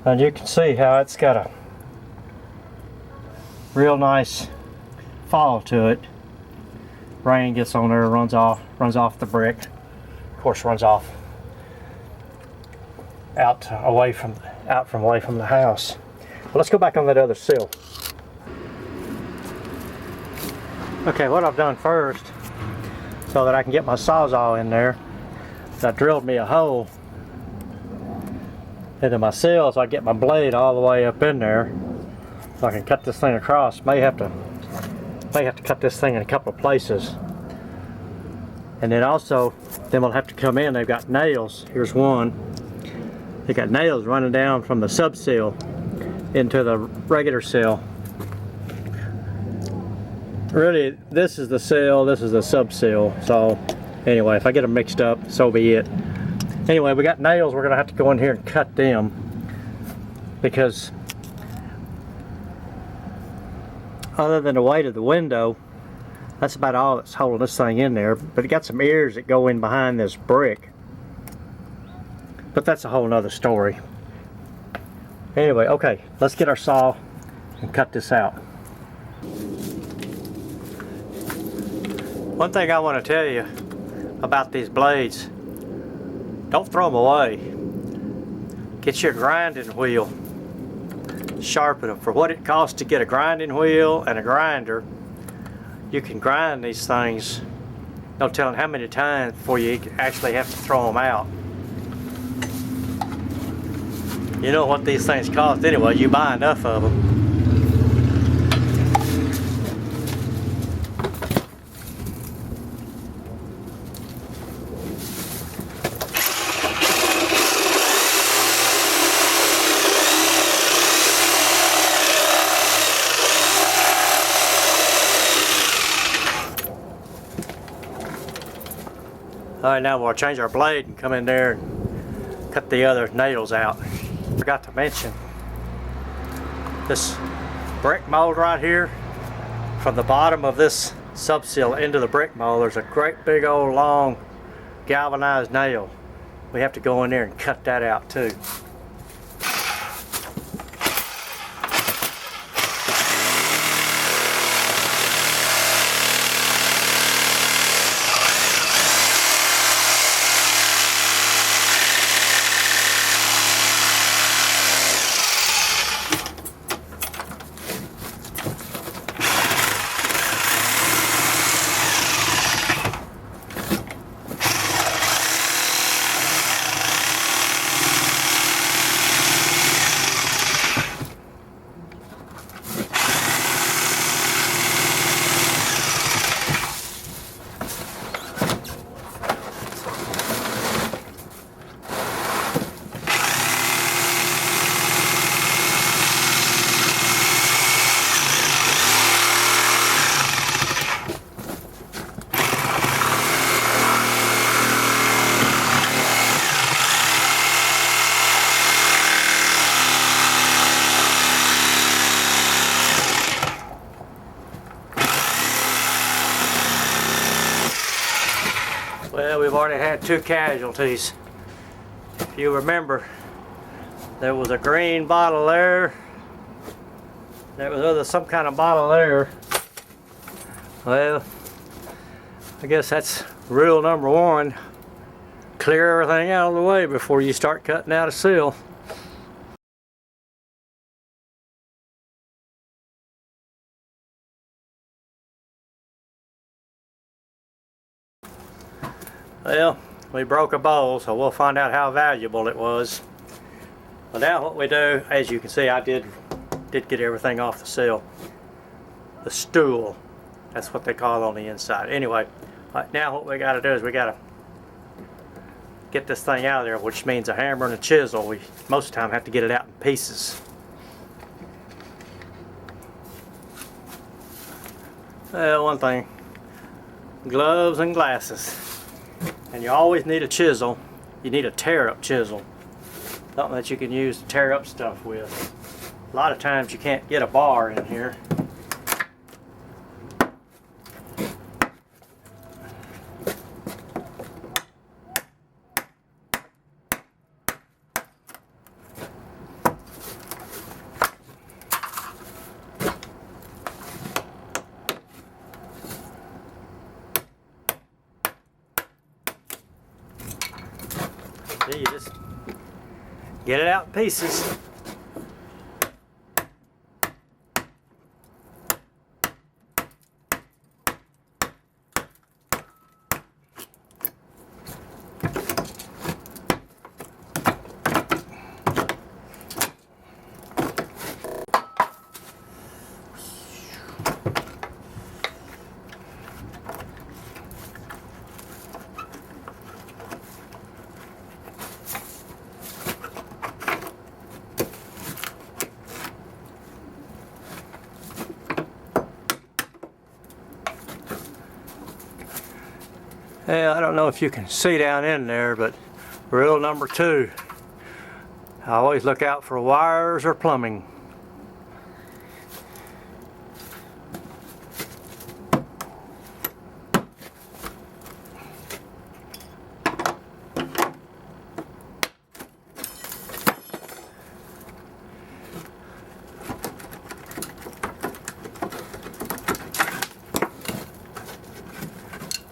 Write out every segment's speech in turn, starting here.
And you can see how it's got a real nice fall to it. Rain gets on there, runs off the brick. Of course, runs off out away from the house. Well, let's go back on that other sill. Okay, what I've done first, so that I can get my sawzall in there, is I drilled me a hole into my sill so I get my blade all the way up in there, so I can cut this thing across. May have to cut this thing in a couple of places. And then also, then we'll have to come in. They've got nails. Here's one. They got nails running down from the sub sill into the regular sill. Really, this is the sill, this is the sub sill. So anyway, if I get them mixed up, so be it. Anyway, we got nails. We're gonna have to go in here and cut them, because other than the weight of the window, that's about all that's holding this thing in there. But it got some ears that go in behind this brick. But that's a whole nother story. Anyway, okay, let's get our saw and cut this out. One thing I want to tell you about these blades, don't throw them away. Get your grinding wheel, sharpen them. For what it costs to get a grinding wheel and a grinder, you can grind these things, no telling how many times before you actually have to throw them out. You know what these things cost anyway, you buy enough of them. Alright, now we'll change our blade and come in there and cut the other nails out. Forgot to mention, this brick mold right here, from the bottom of this subsill into the brick mold, there's a great big old long galvanized nail. We have to go in there and cut that out too. Well, we've already had 2 casualties. If you remember, there was a green bottle there. There was some kind of bottle there. Well, I guess that's rule number 1. Clear everything out of the way before you start cutting out a sill. Well, we broke a bowl, so we'll find out how valuable it was. Well, now what we do, as you can see, I did get everything off the sill. The stool, that's what they call it on the inside. Anyway, right now what we got to do is we got to get this thing out of there, which means a hammer and a chisel. We most of the time have to get it out in pieces. Well, one thing, gloves and glasses. And you always need a chisel. You need a tear-up chisel. Something that you can use to tear up stuff with. A lot of times you can't get a bar in here. See, you just get it out in pieces. Well, I don't know if you can see down in there, but rule number 2, I always look out for wires or plumbing.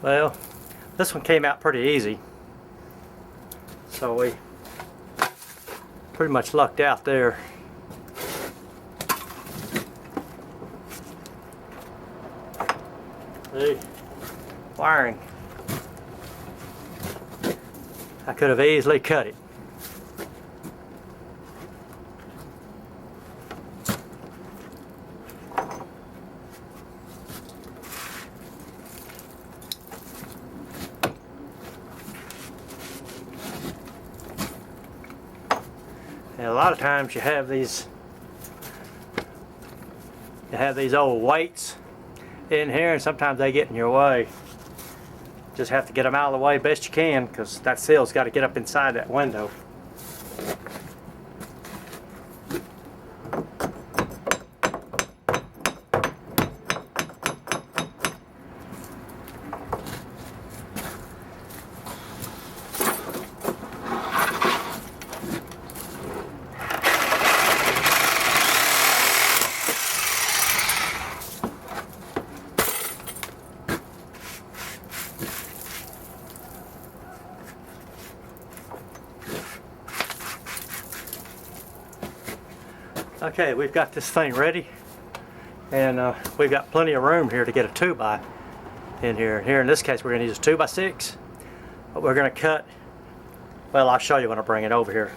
Well, this one came out pretty easy, so we pretty much lucked out there. See, wiring. I could have easily cut it. And a lot of times you have these old weights in here, and sometimes they get in your way. Just have to get them out of the way best you can, because that sill's got to get up inside that window. Okay, we've got this thing ready, and we've got plenty of room here to get a 2x in here. Here in this case we're going to use a 2x6, but we're going to cut, well, I'll show you when I bring it over here.